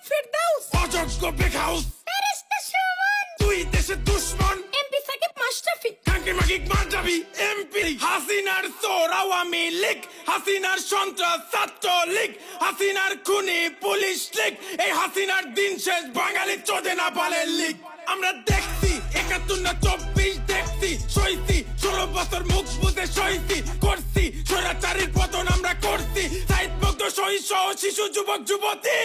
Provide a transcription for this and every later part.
ফেরদাউস, অযোগ্য বেকহাউস, ফেরেশতা সুমন, তুই দেশের দুশ্মন, এমপি সাকিব মাশরাফি, কাঙ্কি মাকিক মারজাবি এমপি, হাসিনার চোর আওয়ামী লীগ, হাসিনার সন্ত্রাস ছাত্র লীগ, হাসিনার খুনি পুলিশ লীগ, এই হাসিনার দিন শেষ বাঙালি চোদে না পালের লীগ। আমরা দেখছি ৭১ না ২৪ দেখছি, সইছি ১৬ বছর মুখ বুঝে সইছি, করছি স্বৈরাচারীর পতন আমরা করছি, সাইদ মুগ্ধ শহীদ সহ শিশু যুবক যুবতী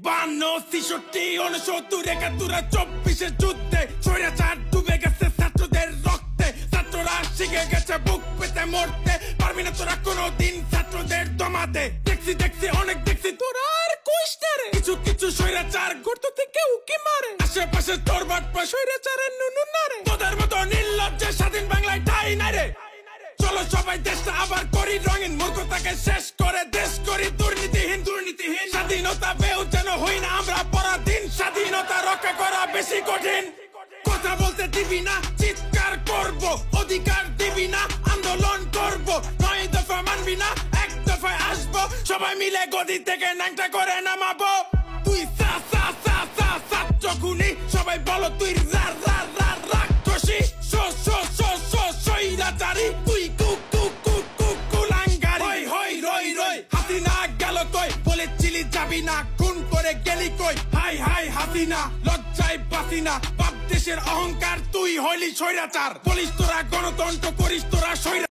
৫২, ৬৬, ৬৯, ৭১, ২৪ যুদ্ধে স্বৈরাচার ডুবে গেছে ছাত্রদের রক্তে, ছাত্ররা শিখে গেছে বুক পেতে মরতে, পারবি না তোরা কোনোদিন ছাত্রদের দমাতে। দেখছি দেখছি অনেক দেখছি, তোরা আর কইস না রে, কিছু কিছু স্বৈরাচার গর্ত থেকে উকি মারে, আশেপাশে তোর বাটপা স্বৈরাচারের নুনু না রে, তোদের মতো নির্লজ্জে স্বাধীন বাংলায় ঠাই নাই রে। চলো সবাই দেশটা আবার করি রঙিন, মূর্খতাকে শেষ করে দেশ করি দুর্নীতিহীন, দুর্নীতিহীন। স্বাধীনতা পেও যেন হই না আমরা পরাধীন, স্বাধীনতা রক্ষা করা বেশি কঠিন। কথা বলতে দিবি না, চিৎকার করব, অধিকার দিবি না, আন্দোলন করব, ৯ দফা মানবি না, ১ দফায় আসবো, সবাই মিলে গদি থেকে ন্যাংটা করে নামাবো। তুই সা সা সা সা ছাত্র খুনি, সবাই বলো তুই রা রা রা রাক্ষসী, শো শো শো শো স্বৈরাচারী, তুই কু কু কু কু কুলাঙ্গারী। হই হই রই রই হাসিনা গেল কই, বলেছিলি যাবি না, খুন করে গেলি কই, হাই হাই হাসিনা লজ্জায় বাসি না, বাপ দেশের অহংকার তুই হইলি স্বৈরাচার, বলিস তোরা গণতন্ত্র, করিস তোরা স্বৈরাচার।